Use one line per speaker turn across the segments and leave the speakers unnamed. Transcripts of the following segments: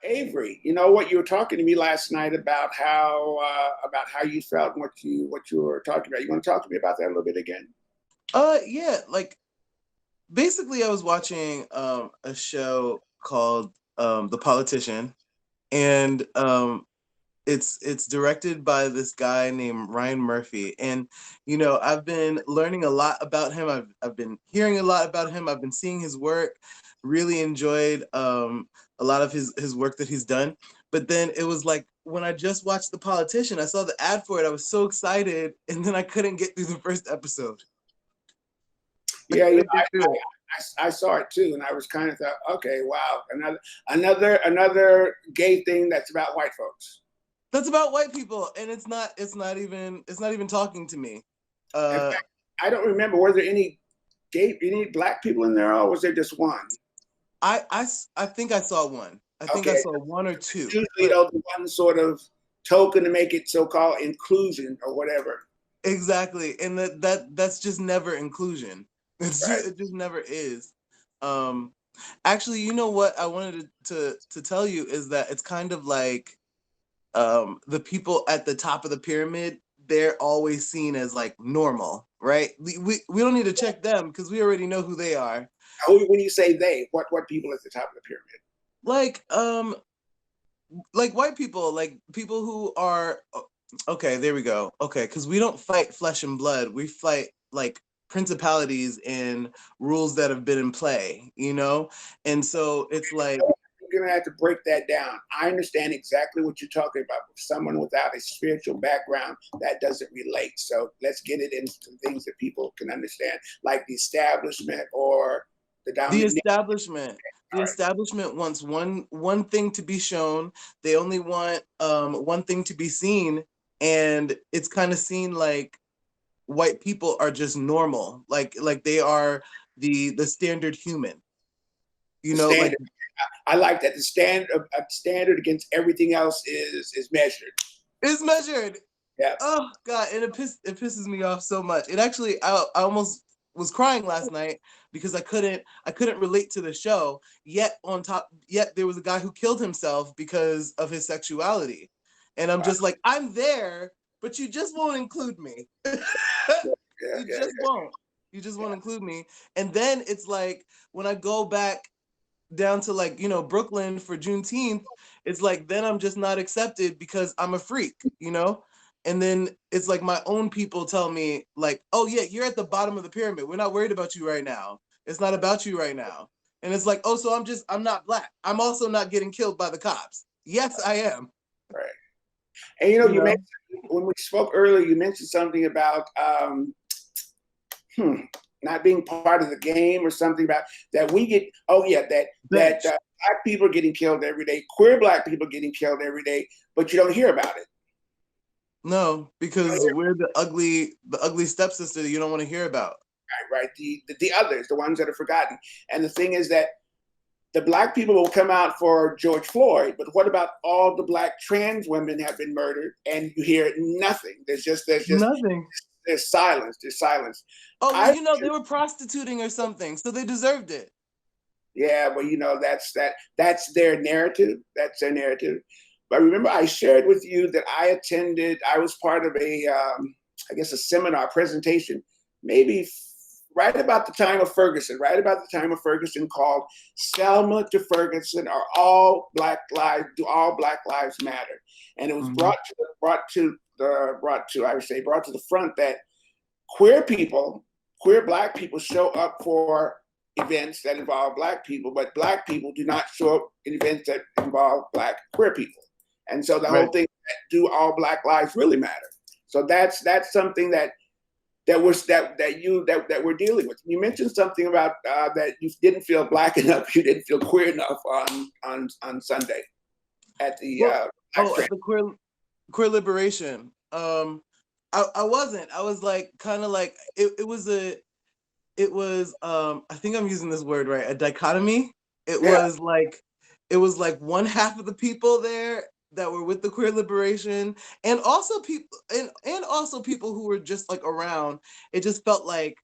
Avery, you know what, you were talking to me last night about how you felt and what you were talking about. You want to talk to me about that a little bit again?
Yeah, like basically I was watching a show called The Politician, and it's directed by this guy named Ryan Murphy. And I've been learning a lot about him. I've been hearing a lot about him. I've been seeing his work. Really enjoyed a lot of his work that he's done. But then it was like when I just watched The Politician, I saw the ad for it. I was so excited, and then I couldn't get through the first episode. I
Yeah,
couldn't get through it.
I saw it too, and I was kind of thought, okay, wow, another gay thing that's about white folks.
That's about white people, and it's not even talking to me.
In
Uh,
fact, I don't remember, were there any black people in there, or was there just one?
I think I saw one. I think I
Okay,
saw one or two,
usually
but
those are one sort of token to make it so-called inclusion or whatever.
exactly, and that's just never inclusion.
Right.
It just never is. Um, Actually, you know what I wanted to tell you is that it's kind of like the people at the top of the pyramid. They're always seen as like normal, right? We don't need to check them because we already know who they are.
When you say they, what people at the top of the pyramid?
Like like white people, like people who are okay, there we go. Okay, because we don't fight flesh and blood. We fight like principalities and rules that have been in play. And so it's like,
You're going to have to break that down. I understand exactly what you're talking about. With someone without a spiritual background, that doesn't relate. So let's get it into some things that people can understand, like the establishment or the
the
dominant.
establishment the
All right.
establishment wants one thing to be shown. They only want one thing to be seen, and it's kind of seen like white people are just normal, like they are the standard human,
The
like
standard. I like that the standard against everything else is measured.
it's measured.
Yeah.
Oh God, and it pisses me off so much. It actually, I almost was crying last night because I couldn't relate to the show. Yet there was a guy who killed himself because of his sexuality, and I'm
Wow.
just like, I'm there, but you just won't include me.
Yeah, yeah,
You
yeah,
just won't. You just won't include me. And then it's like when I go back down to like Brooklyn for Juneteenth, it's like then I'm just not accepted because I'm a freak. And then it's like my own people tell me like, oh yeah, you're at the bottom of the pyramid. We're not worried about you right now. It's not about you right now. And it's like, oh, so I'm not black. I'm also not getting killed by the cops. Yes, I am.
right. And
You
you
know,
mentioned when we spoke earlier, you mentioned something about hmm, not being part of the game or something about that we get. Oh yeah, that
bench.
black people are getting killed every day, queer black people getting killed every day, but you don't hear about it.
No, because we're the ugly stepsister that you don't want to hear about.
Right? The others, the ones that are forgotten. And the thing is that the black people will come out for George Floyd, but what about all the black trans women have been murdered and you hear nothing?
Nothing.
There's silence. There's silence.
Oh well,
I
they were prostituting or something, so they deserved it.
Yeah, well, that's their narrative. That's their narrative. But remember, I shared with you that I was part of I guess, a seminar presentation, maybe right about the time of Ferguson, called Selma to Ferguson are all black lives, do all black lives matter? And it was
Mm-hmm.
brought to the front that queer people, queer black people show up for events that involve black people, but black people do not show up in events that involve black queer people. And so the whole
Right.
thing, do all black lives really matter? So that's something that we're dealing with. You mentioned something about that you didn't feel black enough, you didn't feel queer enough on Sunday at the
Well,
Black
at the queer liberation. I wasn't. I was like kind of like it was I think I'm using this word right, a dichotomy. It
Yeah,
was like it was like one half of the people there that were with the queer liberation, and also people who were just like around. It just felt like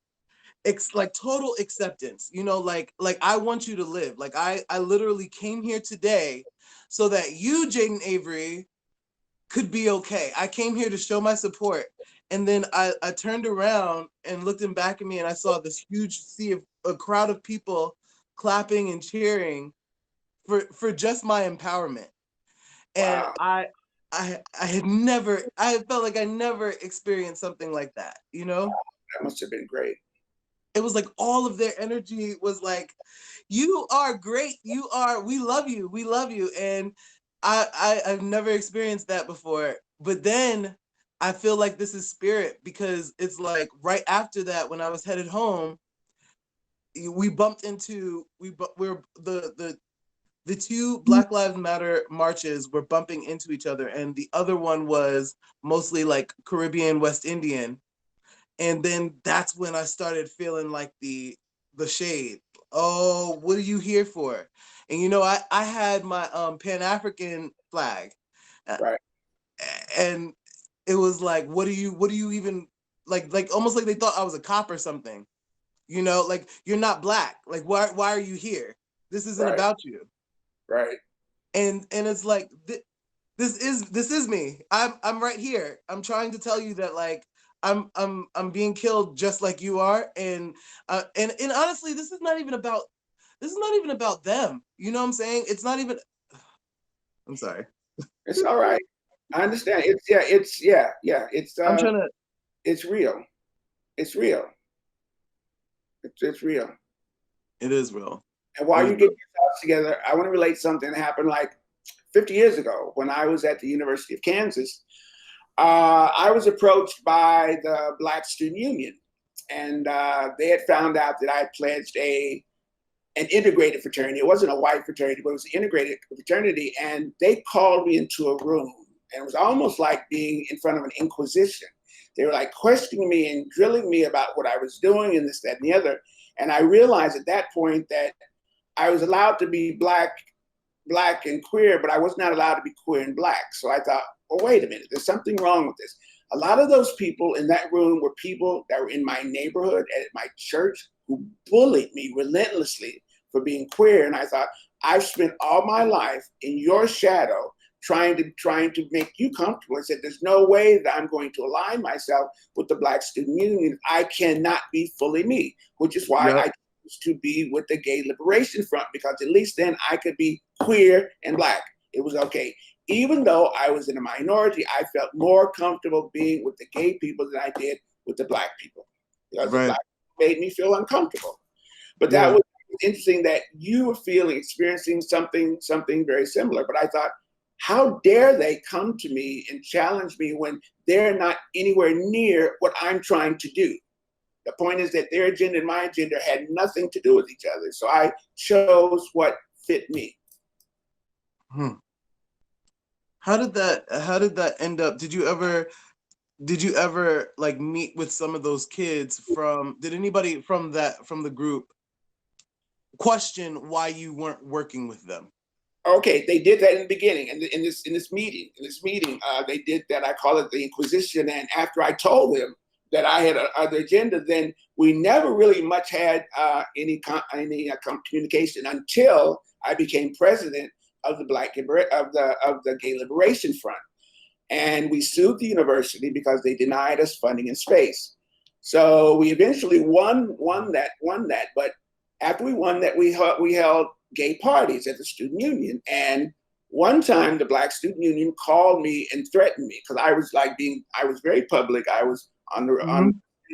total acceptance, like I want you to live. Like I literally came here today so that you, Jayden Avery, could be okay. I came here to show my support. And then I turned around and looked in back at me, and I saw this huge sea of a crowd of people clapping and cheering for just my empowerment. And
Wow.
I had never, I felt like I never experienced something like that, you know?
That must have been great.
It was like all of their energy was like, you are great, you are, we love you, we love you. And I've never experienced that before. But then I feel like this is spirit, because it's like right after that, when I was headed home, we bumped into, we're the two Black Lives Matter marches were bumping into each other, and the other one was mostly like Caribbean, West Indian. And then that's when I started feeling like the shade. Oh, what are you here for? And you know, I had my Pan-African flag, uh,
Right.
and it was like, what do you even, like almost like they thought I was a cop or something. You know, like, you're not black. Like, why are you here? This isn't
Right.
about you.
Right.
And it's like, this is me. I'm right here. I'm trying to tell you that, like, I'm being killed just like you are. And honestly, this is not even about them. You know what I'm saying? It's not even, I'm sorry.
It's all right. I understand.
I'm trying to,
It's real. It's real. It's real.
it is real.
And
It
while
is
you get
real.
your thoughts together, I want to relate something that happened like 50 years ago when I was at the University of Kansas. I was approached by the Black Student Union, and they had found out that I had pledged an integrated fraternity. It wasn't a white fraternity, but it was an integrated fraternity. And they called me into a room, and it was almost like being in front of an inquisition. They were like questioning me and drilling me about what I was doing and this, that, and the other. And I realized at that point that I was allowed to be black and queer, but I was not allowed to be queer and black. So I thought, well, wait a minute, there's something wrong with this. A lot of those people in that room were people that were in my neighborhood, at my church, who bullied me relentlessly for being queer. And I thought, I've spent all my life in your shadow trying to make you comfortable. I said, there's no way that I'm going to align myself with the Black Student Union. I cannot be fully me, which is why
Yep.
I chose to be with the Gay Liberation Front, because at least then I could be queer and black. It was okay. Even though I was in a minority, I felt more comfortable being with the gay people than I did with the black people, because the
Right.
black people made me feel uncomfortable. But that
Yeah.
was interesting that you were experiencing something very similar. But I thought, how dare they come to me and challenge me when they're not anywhere near what I'm trying to do? The point is that their agenda and my agenda had nothing to do with each other. So I chose what fit me.
Hmm. How did that end up? Did you ever like meet with some of those kids from, did anybody from the group question why you weren't working with them?
Okay, they did that in the beginning, in this meeting, they did that. I call it the Inquisition. And after I told them that I had other agenda, then we never really much had any communication until I became president of the Gay Liberation Front, and we sued the university because they denied us funding and space. So we eventually won that. But after we won that, we held gay parties at the student union. And one time, the Black Student Union called me and threatened me because I was very public. I was on
Mm-hmm.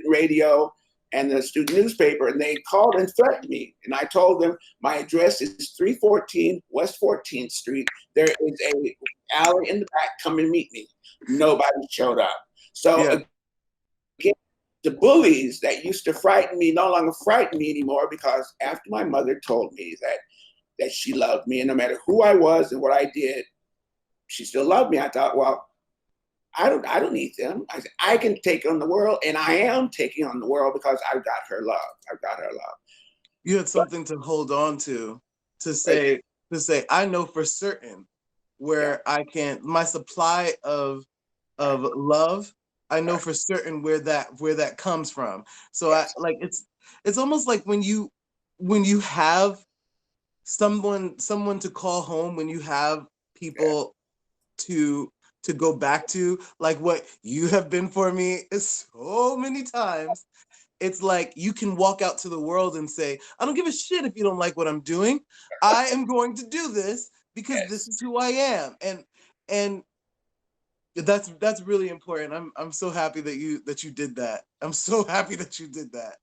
radio and the student newspaper, and they called and threatened me. And I told them my address is 314 West 14th Street. There is a alley in the back. Come and meet me. Nobody showed up. So
Yeah.
again, the bullies that used to frighten me no longer frighten me anymore, because after my mother told me that she loved me, and no matter who I was and what I did, she still loved me. I thought, well, I don't need them. I can take on the world, and I am taking on the world because I've got her love. I've got her love.
You had
But
something to hold on to
right,
say, I know for certain
yeah,
where I can, my supply
right,
of love, I know
right,
for certain where that comes from. So I
yes,
like, it's almost like when you have someone to call home, when you have people to go back to, like what you have been for me is so many times. It's like you can walk out to the world and say, I don't give a shit if you don't like what I'm doing. I am going to do this because this
Yes.
is who I am. And that's really important. I'm so happy that you did that. I'm so happy that you did that.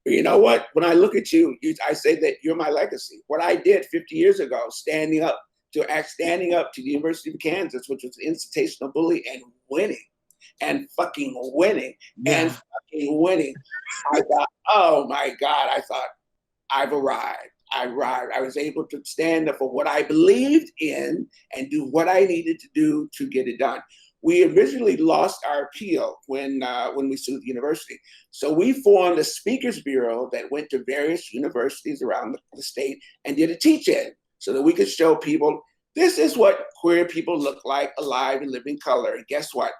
You know what? When I look at you, I say that you're my legacy. What I did 50 years ago, standing up to the University of Kansas, which was an institutional bully, and winning, and fucking winning, and
Yeah.
fucking winning. I thought, oh my God, I thought, I've arrived. I arrived. I was able to stand up for what I believed in and do what I needed to do to get it done. We originally lost our appeal when we sued the university. So we formed a speakers bureau that went to various universities around the state and did a teach-in so that we could show people this is what queer people look like, alive and living color. And guess what?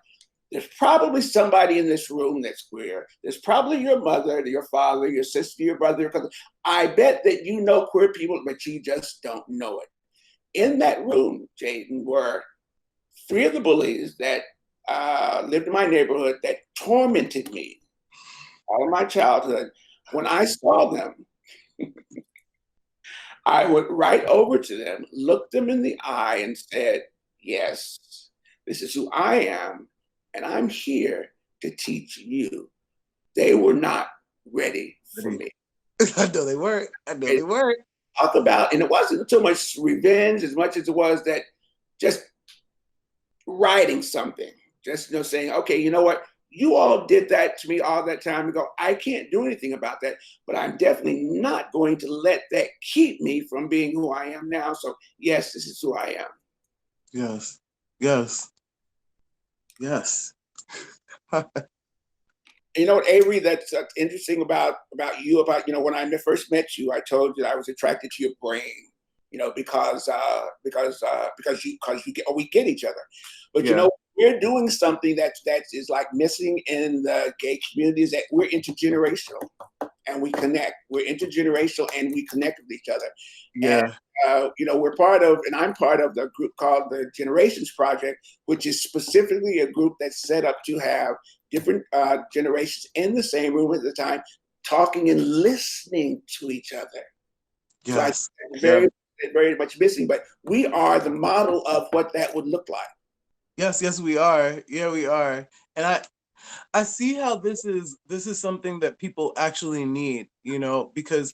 There's probably somebody in this room that's queer. There's probably your mother, your father, your sister, your brother, your cousin. I bet that you know queer people, but you just don't know it. In that room, Jayden, were 3 of the bullies that lived in my neighborhood that tormented me all of my childhood. When I saw them, I went right over to them, looked them in the eye, and said, yes, this is who I am, and I'm here to teach you. They were not ready for me.
I know they weren't. I know they weren't.
Talk about, and it wasn't so much revenge as much as it was that just writing something, just saying, okay, you know what? You all did that to me all that time ago. I can't do anything about that, but I'm definitely not going to let that keep me from being who I am now. So yes, this is who I am.
Yes. Yes. Yes.
You know what, Avery, that's interesting about you, when I first met you, I told you that I was attracted to your brain, because we get each other. But
Yeah.
we're doing something that is like missing in the gay community, is that we're intergenerational and we connect. We're intergenerational and we connect with each other.
Yeah.
And we're part of, and I'm part of the group called the Generations Project, which is specifically a group that's set up to have different generations in the same room at the time, talking and listening to each other.
Yes.
So very, very much missing, but we are the model of what that would look like.
Yes, yes, we are. Yeah, we are. And I see how this is something that people actually need, because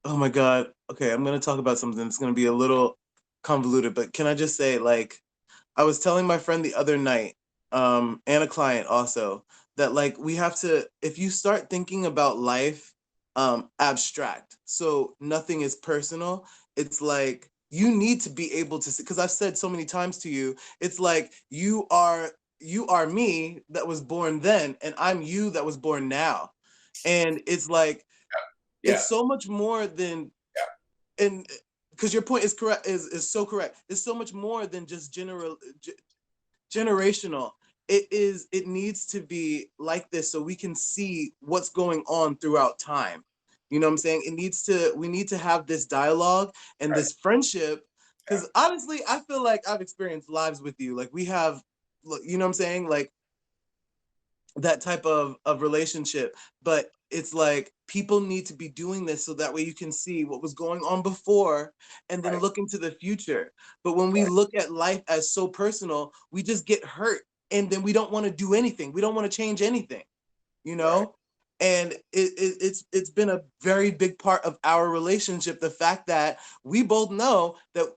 oh my God. Okay, I'm gonna talk about something that's gonna be a little convoluted, but can I just say, like, I was telling my friend the other night, and a client also, that like we have to, if you start thinking about life abstract, so nothing is personal, it's like you need to be able to see, because I've said so many times to you, it's like you are me that was born then, and I'm you that was born now. And it's like
Yeah.
it's so much more than, and because your point is correct, is so correct. It's so much more than just generational. It needs to be like this so we can see what's going on throughout time. You know what I'm saying? We need to have this dialogue and
Right.
this friendship,
Yeah.
because honestly, I feel like I've experienced lives with you. Like we have, you know what I'm saying? Like that type of relationship. But it's like people need to be doing this so that way you can see what was going on before and then
Right.
look into the future. But when we look at life as so personal, we just get hurt, and then we don't want to do anything. We don't want to change anything, you
Right.
know? And it's been a very big part of our relationship, the fact that we both know that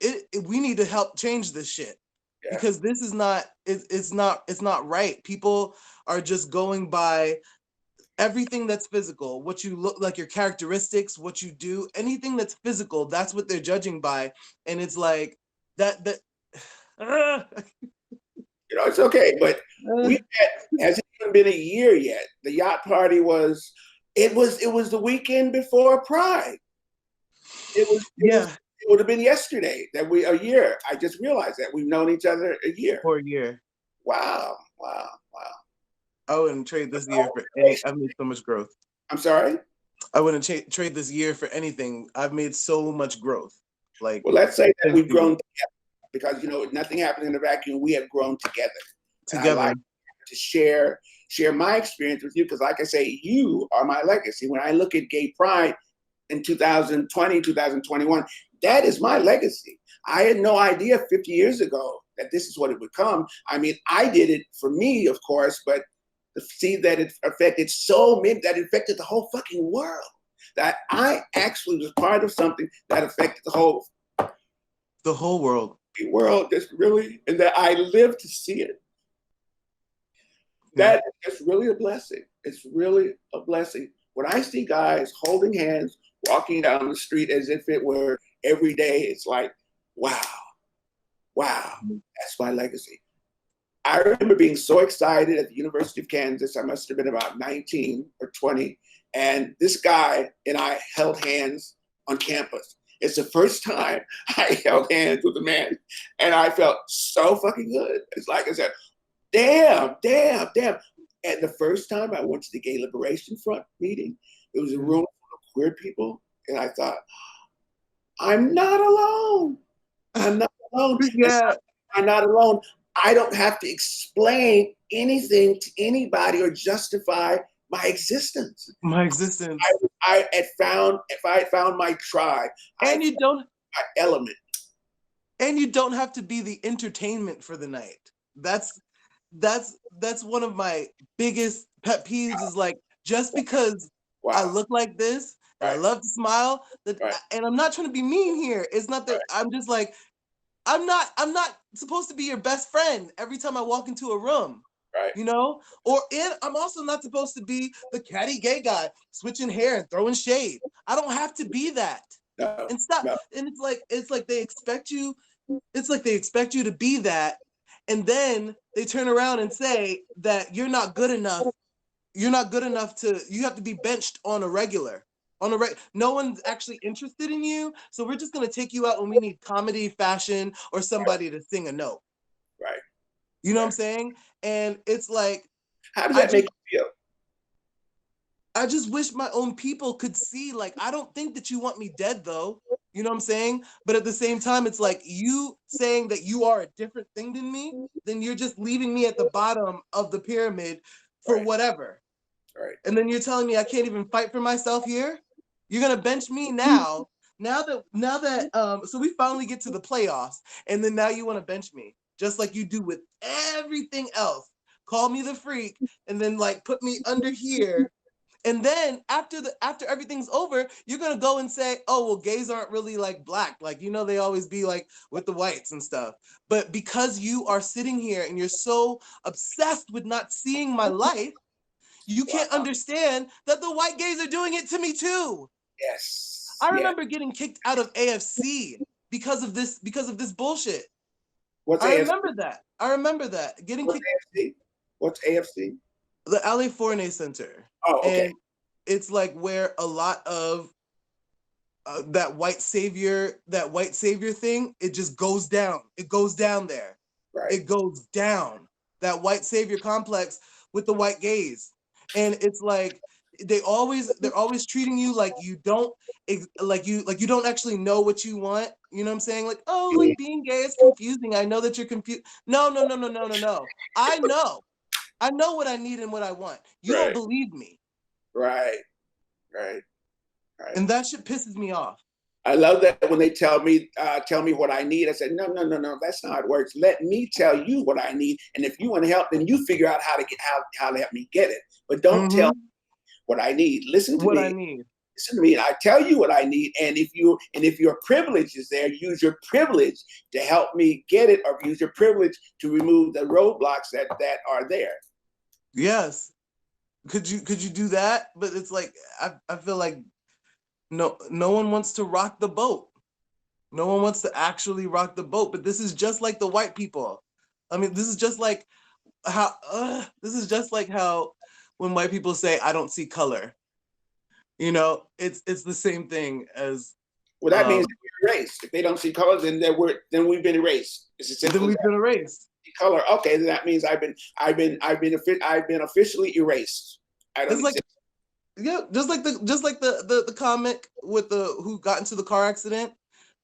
we need to help change this shit,
Yeah.
because this is not, it's not right. People are just going by everything that's physical, what you look like, your characteristics, what you do, anything that's physical, that's what they're judging by. And it's like that
It's okay, but hasn't even been a year yet. The yacht party it was the weekend before Pride.
yeah,
It would have been yesterday a year. I just realized that we've known each other a year.
for a year.
Wow, wow, wow.
I wouldn't trade this year for any. I've made so much growth.
I'm sorry.
I wouldn't trade this year for anything. I've made so much growth. Like,
Well, let's say that
thanks
we've
to you.
grown together. because, you know, nothing happens in a vacuum. We have grown together. And I
Together.
like to share my experience with you because, like I say, you are my legacy. When I look at gay pride in 2020, 2021, that is my legacy. I had no idea 50 years ago that this is what it would come. I mean, I did it for me, of course, but to see that it affected so many, that it affected the whole fucking world, that I actually was part of something that affected the whole
world.
Just really, and that I lived to see it.
Yeah.
That is really a blessing. It's really a blessing. When I see guys holding hands, walking down the street as if it were every day, it's like, wow, that's my legacy. I remember being so excited at the University of Kansas. I must have been about 19 or 20. And this guy and I held hands on campus. It's the first time I held hands with a man. And I felt so fucking good. It's like I said, damn. And the first time I went to the Gay Liberation Front meeting, it was a room full of queer people. And I thought, I'm not alone. I'm not alone.
Yeah.
I'm not alone. I don't have to explain anything to anybody or justify my existence.
My existence.
I had found my tribe.
And you don't
my element.
And you don't have to be the entertainment for the night. That's one of my biggest pet peeves is like, just because I look like this and I love to smile, and I'm not trying to be mean here. It's not that I'm just like, I'm not supposed to be your best friend every time I walk into a room. You know? I'm also not supposed to be the catty gay guy switching hair and throwing shade. I don't have to be that.
No,
and stop. No. And it's like they expect you to be that, and then they turn around and say that you're not good enough. You have to be benched on a regular. No one's actually interested in you, so we're just gonna take you out when we need comedy, fashion, or somebody to sing a note.
Right.
You know what I'm saying? And it's like,
how does that make you feel?
I just wish my own people could see, like, I don't think that you want me dead though. You know what I'm saying? But at the same time, it's like you saying that you are a different thing than me, then you're just leaving me at the bottom of the pyramid for whatever.
Right.
And then you're telling me I can't even fight for myself here? You're gonna bench me now. Now that so we finally get to the playoffs, and then now you want to bench me, just like you do with everything else. Call me the freak, and then like put me under here. And then after everything's over, you're gonna go and say, oh, well, gays aren't really like black. Like, you know, they always be like with the whites and stuff. But because you are sitting here and you're so obsessed with not seeing my life, you can't understand that the white gays are doing it to me too.
Yes.
I remember getting kicked out of AFC because of this bullshit. I remember that. Getting kicked.
AFC? What's AFC?
The LA Foreign Center.
Oh, okay.
And it's like where a lot of that white savior thing, it just goes down. It goes down there.
Right.
It goes down. That white savior complex with the white gays. And it's like they're always treating you like you don't actually know what you want. You know what I'm saying? Like, oh, like being gay is confusing. I know that you're confused. No. I know what I need and what I want. You don't believe me.
Right.
And that shit pisses me off.
I love that when they tell me what I need. I said, no, that's not how it works. Let me tell you what I need, and if you want to help, then you figure out how to help me get it. But don't tell me what I need. Listen to me.
I need.
Listen to me, and I tell you what I need. And if your privilege is there, use your privilege to help me get it, or use your privilege to remove the roadblocks that are there.
Yes. Could you do that? But it's like I feel like no one wants to rock the boat. No one wants to actually rock the boat. But this is just like the white people. I mean, this is just like how when white people say, I don't see color. You know, it's the same thing as.
Well, that means we're erased. If they don't see color, then we've been erased.
Then we've been erased.
Color. Okay, then that means I've been officially erased. I don't.
It's like, yeah, just like the comic with who got into the car accident,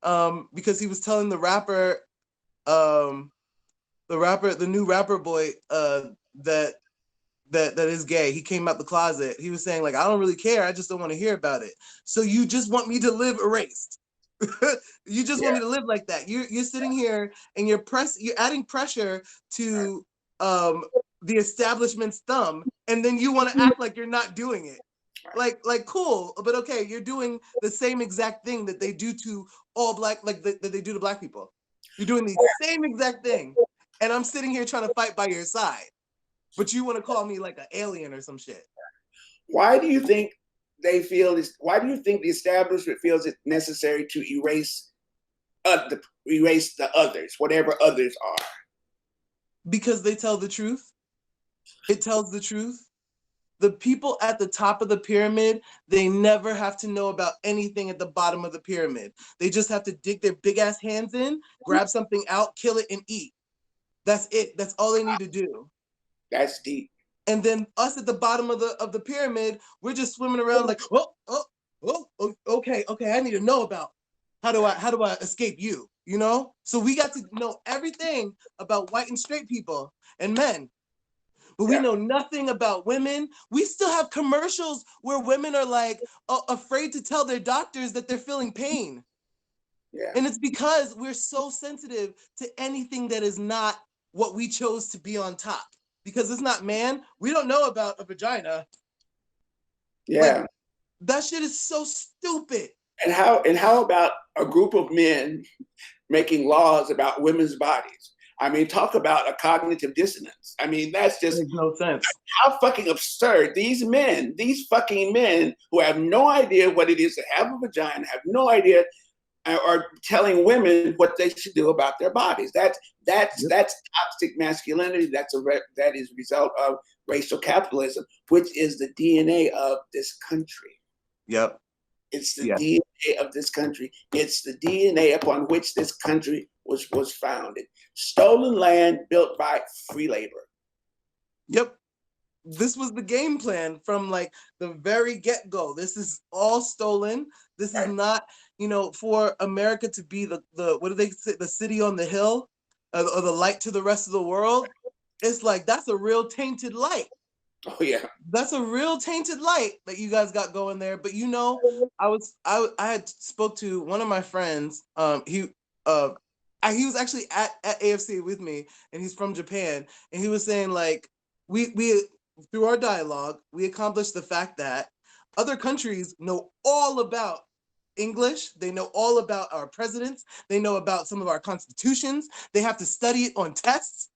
because he was telling the rapper, the new rapper boy, that is gay. He came out the closet. He was saying like, I don't really care. I just don't want to hear about it. So you just want me to live erased. You just want me to live like that. You're sitting here and you're adding pressure to the establishment's thumb, and then you want to act like you're not doing it. Like cool, but okay, you're doing the same exact thing that they do to all black, like that they do to black people. You're doing the same exact thing, and I'm sitting here trying to fight by your side, but you want to call me like an alien or some shit.
Why do you think they feel this? Why do you think the establishment feels it necessary to erase the others, whatever others are?
Because they tell the truth. It tells the truth. The people at the top of the pyramid, they never have to know about anything at the bottom of the pyramid. They just have to dig their big ass hands in, grab something out, kill it, and eat. That's it. That's all they need to do.
That's deep.
And then us at the bottom of the pyramid, we're just swimming around like, okay, I need to know about how do I escape you, you know? So we got to know everything about white and straight people and men. But we know nothing about women. We still have commercials where women are like afraid to tell their doctors that they're feeling pain.
Yeah.
And it's because we're so sensitive to anything that is not what we chose to be on top. Because it's not man. We don't know about a vagina.
Yeah.
Like, that shit is so stupid.
And how about a group of men making laws about women's bodies? I mean, talk about a cognitive dissonance. I mean, that's just
makes no sense.
How fucking absurd. These fucking men who have no idea what it is to have a vagina, have no idea, are telling women what they should do about their bodies. That's toxic masculinity. That is a result of racial capitalism, which is the DNA of this country.
Yep.
It's the DNA of this country. It's the DNA upon which this country was founded. Stolen land built by free labor.
Yep. This was the game plan from like the very get-go. This is all stolen. This is not, for America to be the what do they say, the city on the hill, or the light to the rest of the world. It's like, that's a real tainted light.
Oh yeah.
That's a real tainted light that you guys got going there. But I had spoke to one of my friends. He was actually at AFC with me, and he's from Japan, and he was saying like we through our dialogue we accomplished the fact that other countries know all about English. They know all about our presidents. They know about some of our constitutions. They have to study it on tests.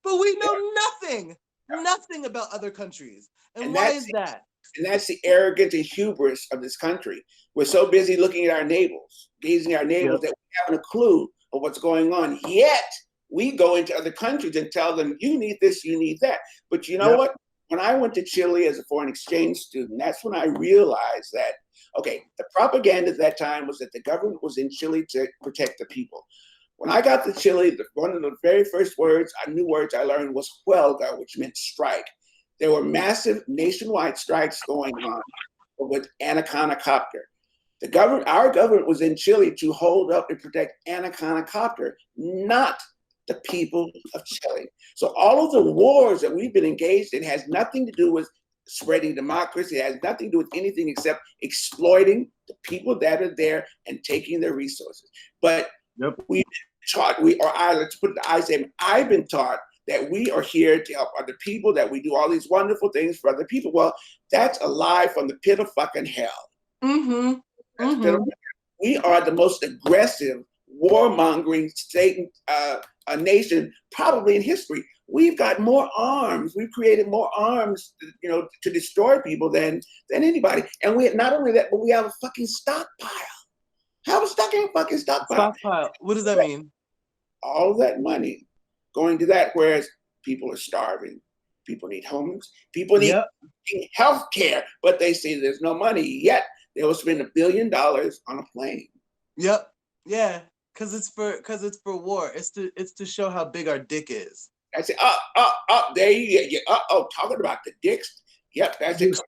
But we know nothing about other countries. And why is that?
And that's the arrogance and hubris of this country. We're so busy looking at our navels, gazing at our navels, that we haven't a clue of what's going on. Yet we go into other countries and tell them, you need this, you need that. But you know what? When I went to Chile as a foreign exchange student, that's when I realized that, okay, the propaganda at that time was that the government was in Chile to protect the people. When I got to Chile, one of the very first new words I learned was huelga, which meant strike. There were massive nationwide strikes going on with Anaconda Copter. Our government was in Chile to hold up and protect Anaconda Copter, not the people of Chile. So all of the wars that we've been engaged in has nothing to do with spreading democracy. It has nothing to do with anything except exploiting the people that are there and taking their resources. But we've been taught, I've been taught that we are here to help other people, that we do all these wonderful things for other people. Well, that's a lie from the pit of fucking hell.
Mm-hmm. Mm-hmm.
We are the most aggressive, warmongering state, a nation probably in history. We've got more arms. We've created more arms, to destroy people than anybody. And we not only that, but we have a fucking stockpile. Have a fucking stockpile.
What does that mean?
All of that money going to that, whereas people are starving, people need homes, people need health care, but they say there's no money, yet they will spend $1 billion on a plane.
Yep. Yeah. Because it's for war. It's to show how big our dick is.
That's it. There you get. Talking about the dicks. Yep, that's it.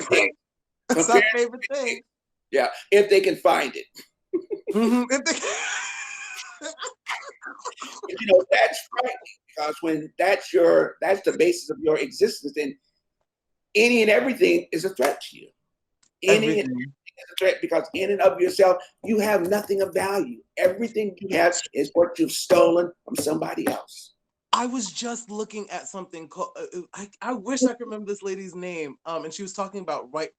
Comparing dicks.
That's our favorite thing.
Yeah, if they can find it.
Mm-hmm.
You know, that's frightening because when that's the basis of your existence, then any and everything is a threat to you. Any and
Everything.
everything is a threat because in and of yourself, you have nothing of value. Everything you have is what you've stolen from somebody else.
I was just looking at something called. I wish I could remember this lady's name. And she was talking about white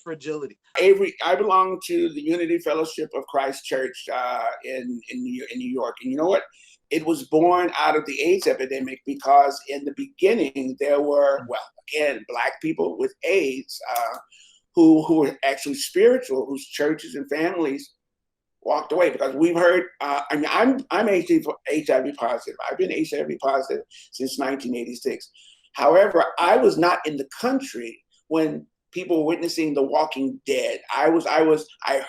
fragility.
Avery, I belong to the Unity Fellowship of Christ Church in New York, and you know what? It was born out of the AIDS epidemic because in the beginning there were, well, again, Black people with AIDS who were actually spiritual, whose churches and families walked away because we've heard. I mean, I'm HIV positive. I've been HIV positive since 1986. However, I was not in the country when people were witnessing The Walking Dead. I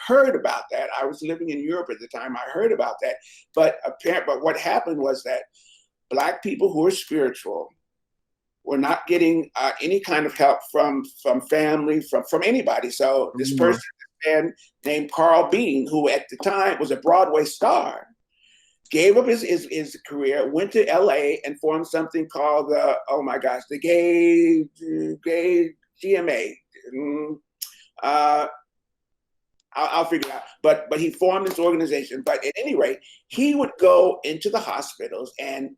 heard about that. I was living in Europe at the time. I heard about that. But what happened was that Black people who are spiritual were not getting any kind of help from family, from anybody. So this person, named Carl Bean, who at the time was a Broadway star, gave up his career, went to LA and formed something called the gay GMA. I'll figure it out. But he formed this organization. But at any rate, he would go into the hospitals and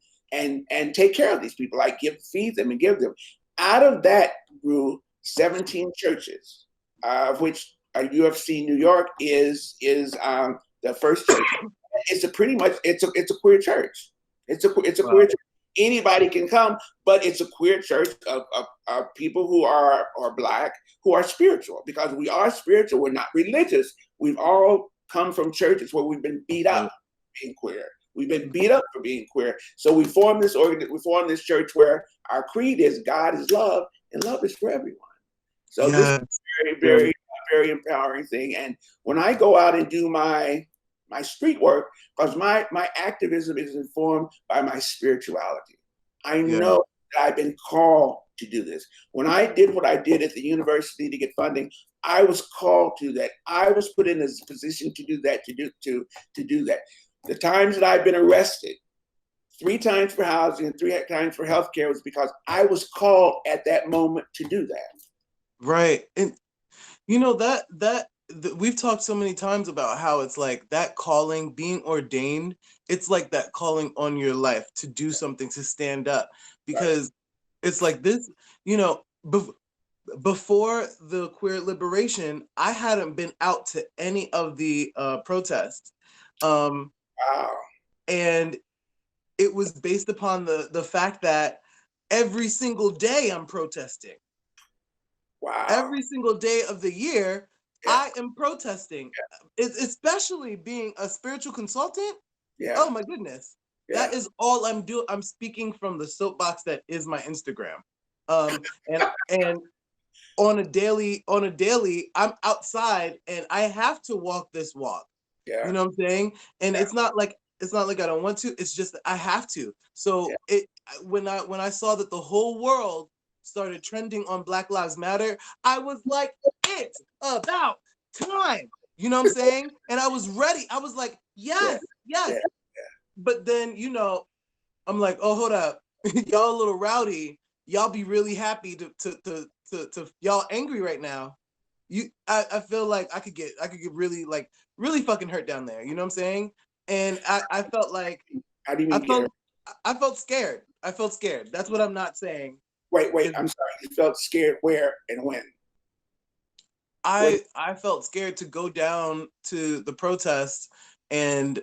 take care of these people, like feed them and give them. Out of that grew 17 churches, of which UFC New York is the first church. It's a queer church. It's a queer church. Anybody can come, but it's a queer church of people who are Black, who are spiritual, because we are spiritual. We're not religious. We've all come from churches where we've been beat up for being queer. We've been beat up for being queer. So we formed this church where our creed is God is love and love is for everyone. So this is a very, very, very empowering thing. And when I go out and do my street work, because my activism is informed by my spirituality. I know that I've been called to do this. When I did what I did at the university to get funding, I was called to that. I was put in a position to do that, to do that. The times that I've been arrested, 3 times for housing and 3 times for healthcare, was because I was called at that moment to do that.
Right. And you know that we've talked so many times about how it's like that calling, being ordained, it's like that calling on your life to do something, to stand up, because it's like this, you know, before the queer liberation, I hadn't been out to any of the protests. And it was based upon the fact that every single day I'm protesting.
Wow.
Every single day of the year, I am protesting. Especially being a spiritual consultant. Oh my goodness. That is all I'm doing. I'm speaking from the soapbox that is my Instagram. And on a daily, I'm outside and I have to walk this walk. You know what I'm saying? And it's not like I don't want to, it's just that I have to. So when I saw that the whole world started trending on Black Lives Matter, I was like, it's about time. You know what I'm saying? And I was ready. I was like, yes. But then, you know, I'm like, oh, hold up. Y'all a little rowdy. Y'all be really happy to y'all angry right now. I feel like I could get really fucking hurt down there. You know what I'm saying? And I felt like
how do you mean
I felt scared. I felt scared. That's what I'm not saying.
Wait, I'm sorry. You felt scared where and when?
I felt scared to go down to the protests and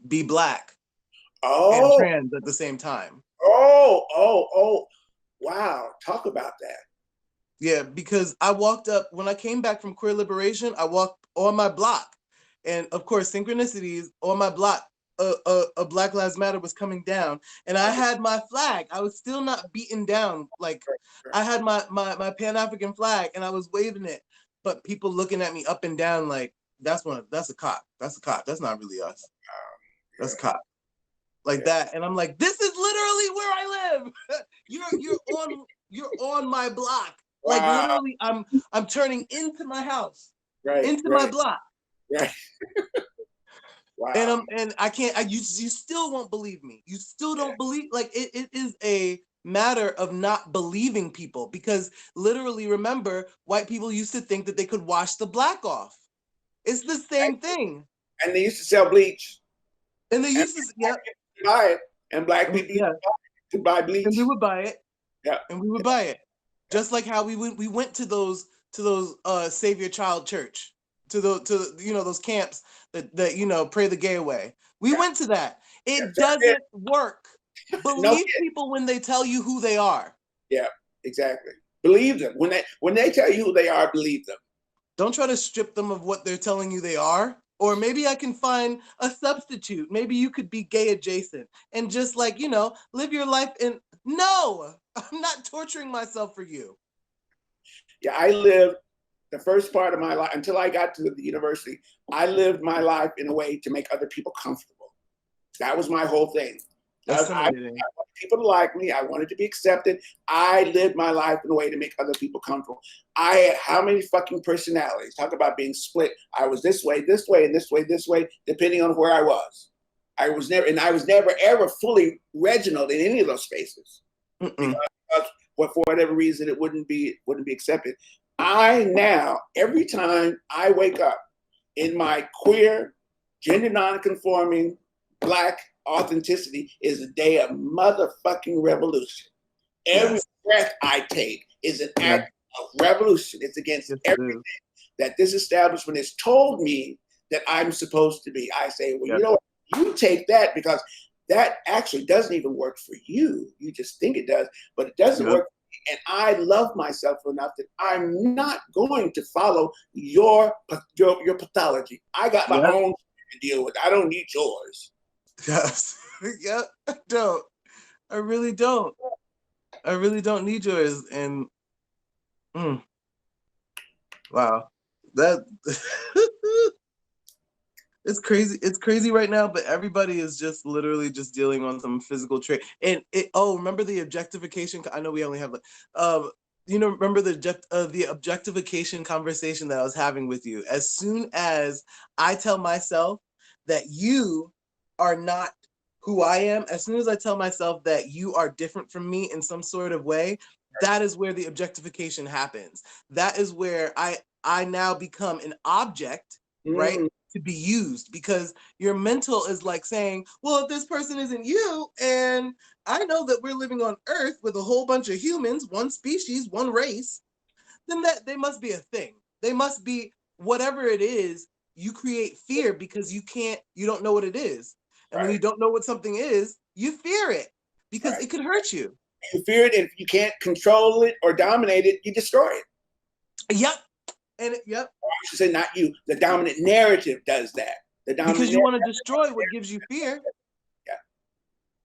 be Black and trans at the same time.
Wow. Talk about that.
Yeah, because I walked up, when I came back from queer liberation, I walked on my block. And of course, synchronicities on my block, a Black Lives Matter was coming down. And I had my flag. I was still not beaten down. Like, I had my Pan-African flag and I was waving it. But people looking at me up and down like, that's a cop. That's a cop. That's not really us. That's a cop. Like that. And I'm like, this is literally where I live. You're on my block. Like literally, I'm turning into my house, into my block.
Right. Wow.
And I can't. You still won't believe me. You still don't believe. Like it is a matter of not believing people, because literally, remember, white people used to think that they could wash the black off. It's the same thing.
And they used to sell bleach.
And they used to,
buy it, and black people to buy bleach.
And we would buy it.
Yeah.
And we would buy it. Just like how we went to those Save Your Child Church, to those camps that pray the gay away. We went to that. It doesn't work. Believe people when they tell you who they are.
Yeah, exactly. Believe them. When they tell you who they are, believe them.
Don't try to strip them of what they're telling you they are. Or maybe I can find a substitute. Maybe you could be gay adjacent and just live your life in. No, I'm not torturing myself for you.
Yeah, I lived the first part of my life until I got to the university. I lived my life in a way to make other people comfortable. That was my whole thing. I wanted people to like me. I wanted to be accepted. I lived my life in a way to make other people comfortable. I had how many fucking personalities? Talk about being split. I was this way, and this way, depending on where I was. I was never ever fully Reginald in any of those spaces. Because for whatever reason, it wouldn't be accepted. I now, every time I wake up in my queer, gender non-conforming, Black authenticity, is a day of motherfucking revolution. Every breath I take is an act of revolution. It's against everything that this establishment has told me that I'm supposed to be. I say, well, you know what? You take that, because that actually doesn't even work for you. You just think it does, but it doesn't work. And I love myself enough that I'm not going to follow your pathology. I got my own to deal with. I don't need yours.
Yes. Yeah, I don't. I really don't. I really don't need yours. And wow, that it's crazy. It's crazy right now, but everybody is just literally just dealing on some physical trait. And remember the objectification? I know we only have remember the objectification conversation that I was having with you. As soon as I tell myself that you are not who I am, as soon as I tell myself that you are different from me in some sort of way, that is where the objectification happens. That is where I now become an object, right, to be used, because your mental is like saying, well, if this person isn't you, and I know that we're living on Earth with a whole bunch of humans, one species, one race, then that they must be a thing. They must be whatever it is. You create fear because you don't know what it is. And when you don't know what something is, you fear it because it could hurt you.
You fear it, and if you can't control it or dominate it, you destroy it.
Yep. And
Or I should say, not you. The dominant narrative does that.
Because you want to destroy what gives you fear.
Yeah.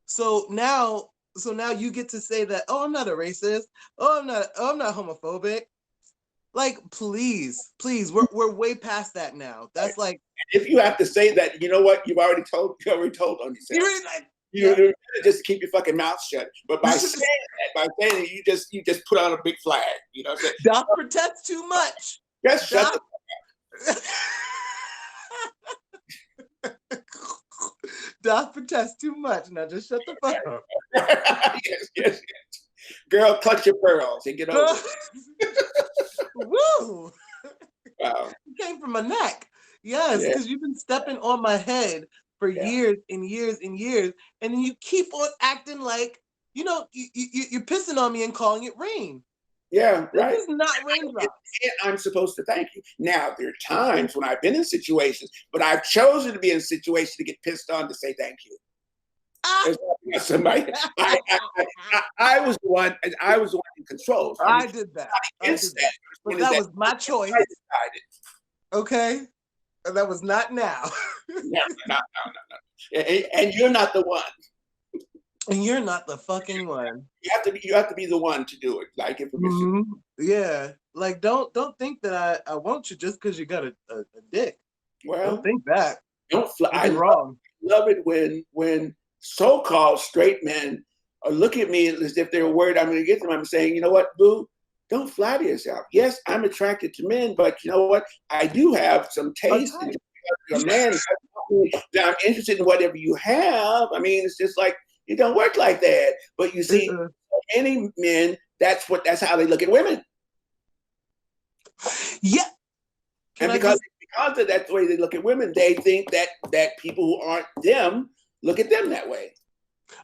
So now you get to say that, oh, I'm not a racist. Oh, I'm not homophobic. Like, please, we're way past that now. That's like,
if you have to say that, you know what? You've already told on yourself. You just keep your fucking mouth shut. But by saying that, you just put out a big flag. You know what I'm saying?
Don't protest too much.
Just shut the
fuck up. Don't protest too much. Now just shut the fuck up.
Yes. Girl, clutch your pearls and get over it.
Woo!
Wow.
It came from my neck. Yes, because you've been stepping on my head for years and years and years, and then you keep on acting like, you're pissing on me and calling it rain.
Yeah, right.
This is not raindrops.
I'm supposed to thank you. Now, there are times when I've been in situations, but I've chosen to be in a situation to get pissed on to say thank you. Somebody, I was the one in control. So
I did that. But that was my choice. Okay? And that was not now.
No. And you're not the one.
And you're not the fucking one.
You have to be the one to do it. Like if
yeah. Like don't think that I want you just because you got a dick.
Well,
don't think that.
Don't fly.
I'm wrong.
Love it when so-called straight men are looking at me as if they're worried I'm going to get them. I'm saying, you know what, boo? Don't flatter yourself. Yes, I'm attracted to men, but you know what? I do have some taste. A man I'm interested in whatever you have. I mean, it's just like, it don't work like that. But you see, any men, that's how they look at women.
Yeah.
And because of that's the way they look at women, they think that people who aren't them look at them that way.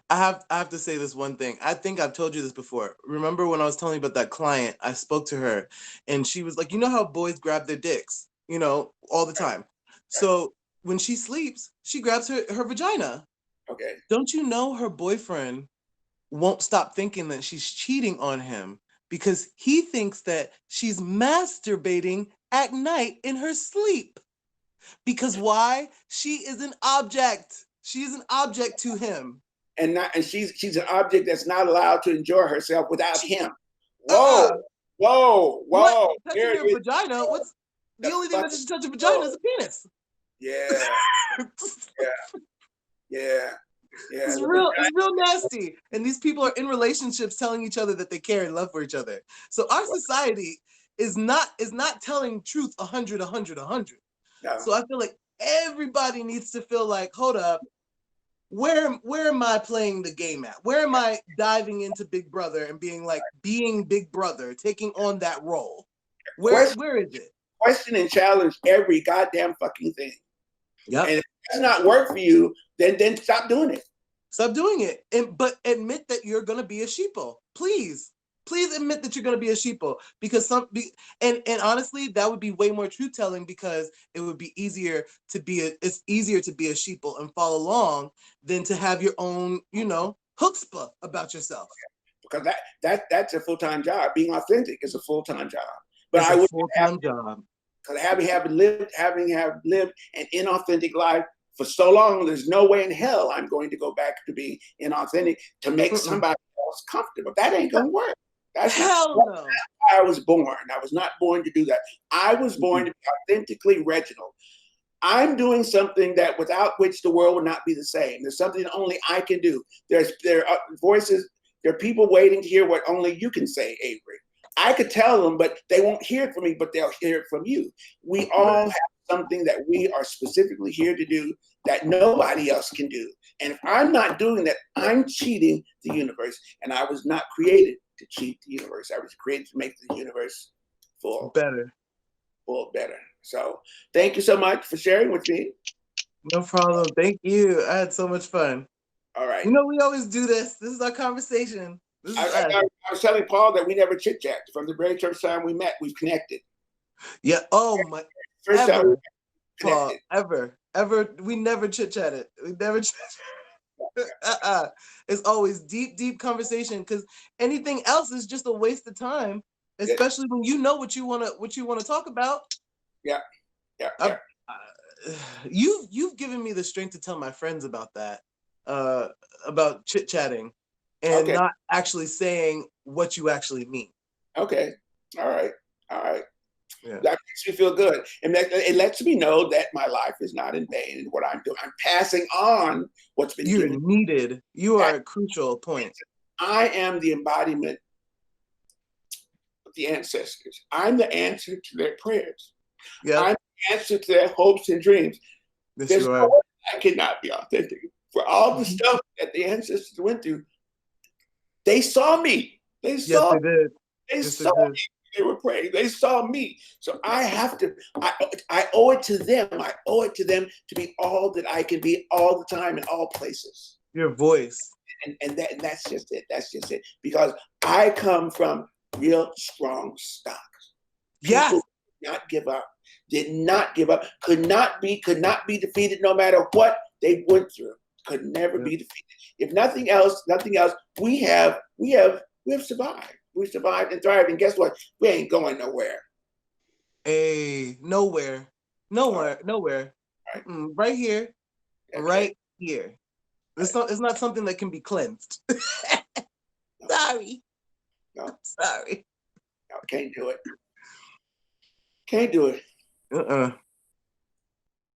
I have to say this one thing. I think I've told you this before. Remember when I was telling you about that client? I spoke to her and she was like, you know how boys grab their dicks, all the time. So when she sleeps, she grabs her vagina.
Okay.
Don't you know her boyfriend won't stop thinking that she's cheating on him because he thinks that she's masturbating at night in her sleep. Because why? She is an object. She is an object to him.
And she's an object that's not allowed to enjoy herself without him. Whoa. Whoa.
What? Touching your vagina? What's the only thing that you touch your vagina is a penis.
Yeah. Yeah.
It's real nasty. And these people are in relationships telling each other that they care and love for each other. So our society is not telling truth 100.
No.
So I feel like everybody needs to feel like, hold up, where am I playing the game at? Where am I diving into Big Brother and being Big Brother, taking on that role? Where is it?
Question and challenge every goddamn fucking thing.
Yep.
And if it does not work for you, then stop doing it.
Stop doing it. But admit that you're gonna be a sheeple. Please admit that you're gonna be a sheeple, because and honestly, that would be way more truth telling, because it would be easier to be a sheeple and follow along than to have your own, chutzpah about yourself.
Because that's a full-time job. Being authentic is a full-time job. But
it's a full-time job.
Because having lived an inauthentic life for so long, there's no way in hell I'm going to go back to being inauthentic to make somebody else comfortable. That ain't gonna work. That's
no.
That's why I was born. I was not born to do that. I was born to be authentically Reginald. I'm doing something that without which the world would not be the same. There's something that only I can do. There are voices. There are people waiting to hear what only you can say, Avery. I could tell them, but they won't hear it from me, but they'll hear it from you. We all have something that we are specifically here to do that nobody else can do. And if I'm not doing that, I'm cheating the universe. And I was not created to cheat the universe. I was created to make the universe full better. So thank you so much for sharing with me.
No problem. Thank you. I had so much fun.
All right.
We always do this. This is our conversation.
I was telling Paul that we never chit-chat. From the very first time we met, we've connected.
Yeah. Oh my.
First time
Paul, ever. We never chit-chatted. We never chit-chatted. It's always deep conversation, because anything else is just a waste of time, especially when you know what you want to talk about.
Yeah.
You've given me the strength to tell my friends about that, about chit-chatting and not actually saying what you actually mean.
Okay. All right.
Yeah.
That makes me feel good. And it lets me know that my life is not in vain in what I'm doing. I'm passing on what's been
You're
given.
needed. You are a crucial point.
I am the embodiment of the ancestors. I'm the answer to their prayers.
Yeah.
I'm the answer to their hopes and dreams.
Yes,
There's
you are.
no way I cannot be authentic. For all the stuff that the ancestors went through, they saw me. They saw me. They saw me. They were praying. They saw me. So I have to, I owe it to them. I owe it to them to be all that I can be all the time in all places.
Your voice.
And that's just it. That's just it. Because I come from real strong stock.
Yes.
People did not give up, could not be defeated no matter what they went through. Could never be defeated. If nothing else, we have survived. We survived and thrived, and guess what? We ain't going nowhere.
Nowhere. Right, right here. Okay. Right here. It's not something that can be cleansed. Sorry.
No.
Sorry.
No, can't do it. Can't do it.